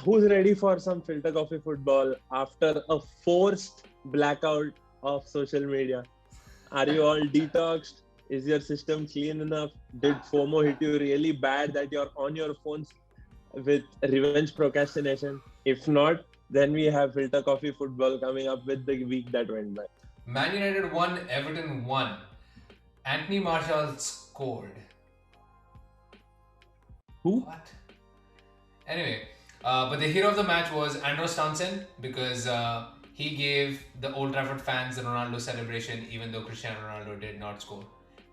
Who's ready for some filter coffee football after a forced blackout of social media? Are you all detoxed? Is your system clean enough? Did FOMO hit you really bad that you're on your phones with revenge procrastination? If not, then we have filter coffee football coming up with the week that went by. Man United won, Everton won. Anthony Martial scored. Who? What? Anyway, but the hero of the match was Andros Townsend because he gave the Old Trafford fans the Ronaldo celebration even though Cristiano Ronaldo did not score.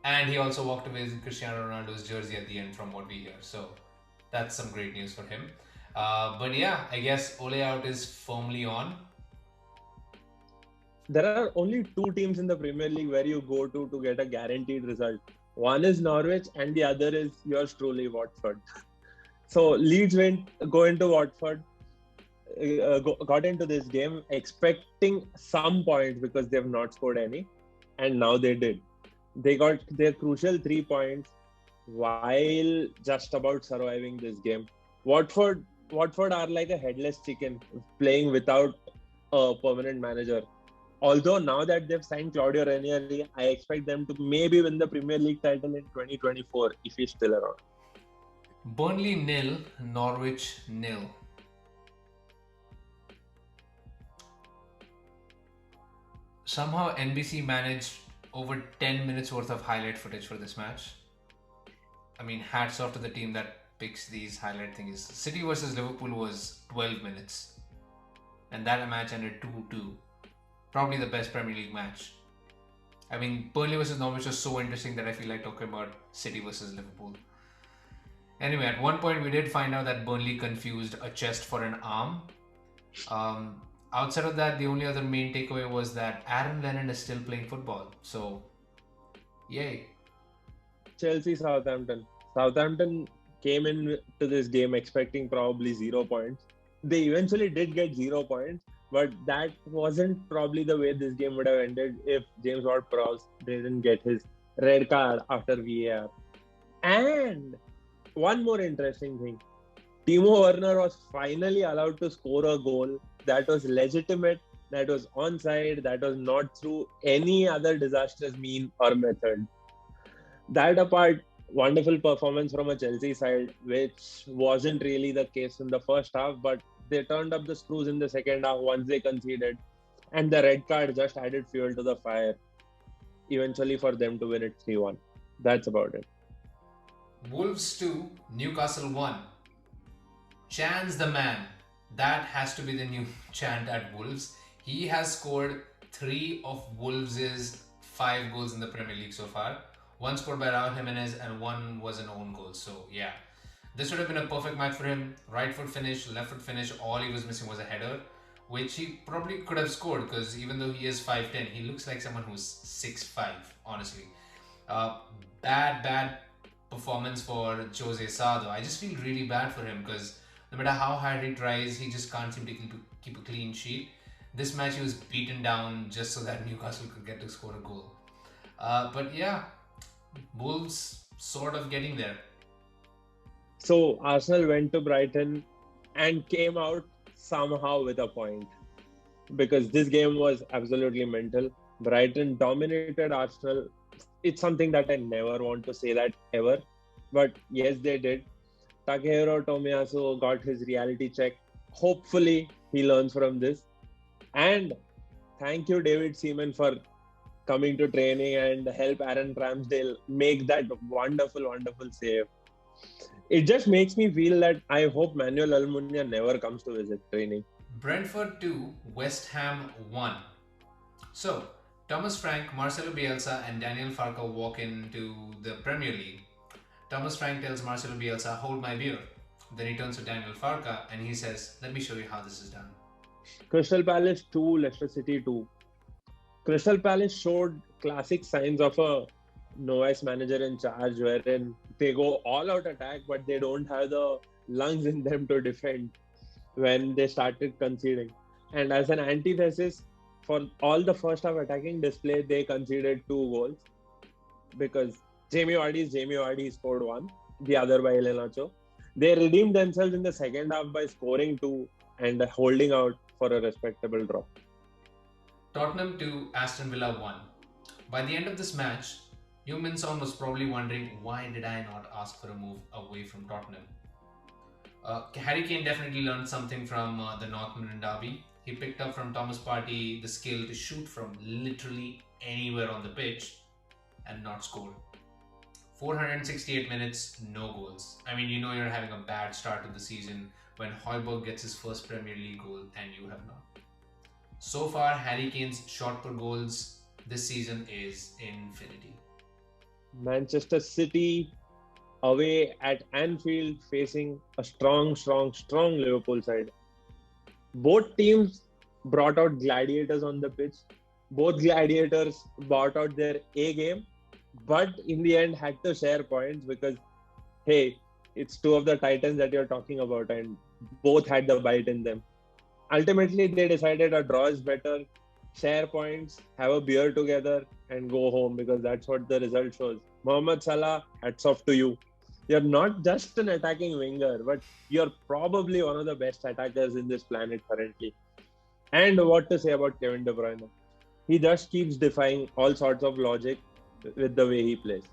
And he also walked away with Cristiano Ronaldo's jersey at the end from what we hear. So that's some great news for him. But yeah, I guess Ole out is firmly on. There are only two teams in the Premier League where you go to get a guaranteed result. One is Norwich and the other is yours truly, Watford. So Leeds go into Watford, got into this game expecting some points because they have not scored any, and now they did. They got their crucial 3 points while just about surviving this game. Watford are like a headless chicken playing without a permanent manager. Although now that they've signed Claudio Ranieri, I expect them to maybe win the Premier League title in 2024 if he's still around. Burnley nil, Norwich nil. Somehow NBC managed over 10 minutes worth of highlight footage for this match. I mean, hats off to the team that picks these highlight things. City versus Liverpool was 12 minutes. And that match ended 2-2. Probably the best Premier League match. I mean, Burnley versus Norwich was so interesting that I feel like talking about City versus Liverpool. Anyway, at one point we did find out that Burnley confused a chest for an arm. Outside of that, the only other main takeaway was that Aaron Lennon is still playing football. So, yay. Chelsea, Southampton. Southampton came into this game expecting probably 0 points. They eventually did get 0 points, but that wasn't probably the way this game would have ended if James Ward-Prowse didn't get his red card after VAR. And one more interesting thing. Timo Werner was finally allowed to score a goal that was legitimate, that was onside, that was not through any other disastrous mean or method. That apart, wonderful performance from a Chelsea side, which wasn't really the case in the first half, but they turned up the screws in the second half once they conceded. And the red card just added fuel to the fire, eventually for them to win it 3-1. That's about it. Wolves 2, Newcastle 1. Chan's the man. That has to be the new chant at Wolves. He has scored 3 of Wolves' 5 goals in the Premier League so far. One scored by Raul Jimenez and one was an own goal. So yeah, this would have been a perfect match for him. Right foot finish, left foot finish. All he was missing was a header, which he probably could have scored because even though he is 5'10", he looks like someone who's 6'5", honestly. Bad performance for Jose Sardo. I just feel really bad for him because no matter how hard he tries, he just can't seem to keep a clean sheet. This match he was beaten down just so that Newcastle could get to score a goal. But yeah, Wolves sort of getting there. So Arsenal went to Brighton and came out somehow with a point because this game was absolutely mental. Brighton dominated Arsenal. It's something that I never want to say that ever, but yes, they did. Takehiro Tomiyasu got his reality check. Hopefully, he learns from this. And thank you, David Seaman, for coming to training and help Aaron Ramsdale make that wonderful save. It just makes me feel that I hope Manuel Almunia never comes to visit training. Brentford 2, West Ham 1. So, Thomas Frank, Marcelo Bielsa and Daniel Farka walk into the Premier League. Thomas Frank tells Marcelo Bielsa, hold my beer. Then he turns to Daniel Farka and he says, let me show you how this is done. Crystal Palace 2, Leicester City 2. Crystal Palace showed classic signs of a novice manager in charge wherein they go all out attack but they don't have the lungs in them to defend when they started conceding. And as an antithesis, for all the first half attacking display, they conceded 2 goals because Jamie Vardy scored 1, the other by Iheanacho. They redeemed themselves in the second half by scoring two and holding out for a respectable draw. Tottenham 2, Aston Villa 1. By the end of this match, Heung-min Son was probably wondering, why did I not ask for a move away from Tottenham? Harry Kane definitely learned something from the North London derby. He picked up from Thomas Partey the skill to shoot from literally anywhere on the pitch and not score. 468 minutes, no goals. I mean, you know you're having a bad start to the season when Højbjerg gets his first Premier League goal and you have not. So far, Harry Kane's shot per goals this season is infinity. Manchester City away at Anfield facing a strong Liverpool side. Both teams brought out gladiators on the pitch. Both gladiators brought out their A game, but in the end had to share points because, hey, it's two of the titans that you're talking about and both had the bite in them. Ultimately, they decided a draw is better, share points, have a beer together and go home because that's what the result shows. Mohamed Salah, hats off to you. You're not just an attacking winger, but you're probably one of the best attackers in this planet currently. And what to say about Kevin De Bruyne? He just keeps defying all sorts of logic with the way he plays.